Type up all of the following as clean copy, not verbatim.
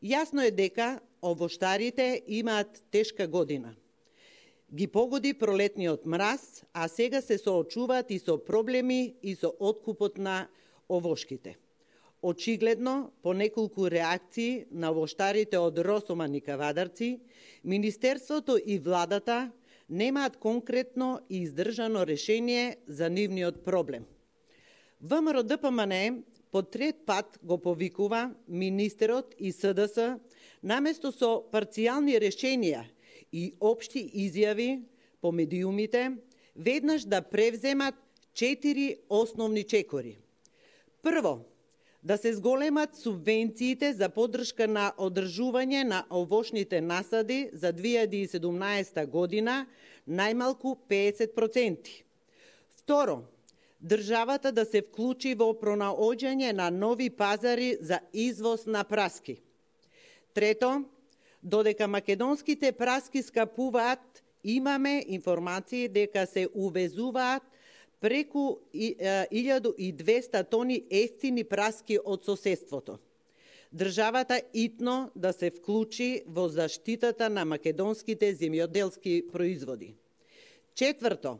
Јасно е дека овоштарите имаат тешка година. Ги погоди пролетниот мраз, а сега се соочуваат и со проблеми и со откупот на овошките. Очигледно, по неколку реакции на овоштарите од Росоман и Кавадарци, Министерството и владата немаат конкретно и издржано решение за нивниот проблем. ВМРО-ДПМН по трет пат го повикува министерот и СДС наместо со парцијални решенија и општи изјави по медиумите, веднаш да превземат 4 основни чекори. Прво, да се зголемат субвенциите за поддршка на одржување на овошните насади за 2017 година најмалку 50%. Второ, државата да се вклучи во пронаоѓање на нови пазари за извоз на праски. Трето, додека македонските праски скапуваат, имаме информации дека се увезуваат преку 1200 тони ефтини праски од соседството. Државата итно да се вклучи во заштитата на македонските земјоделски производи. Четврто,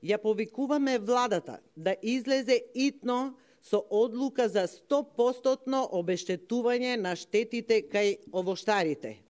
ја повикуваме владата да излезе итно со одлука за 100% обештетување на штетите кај овоштарите.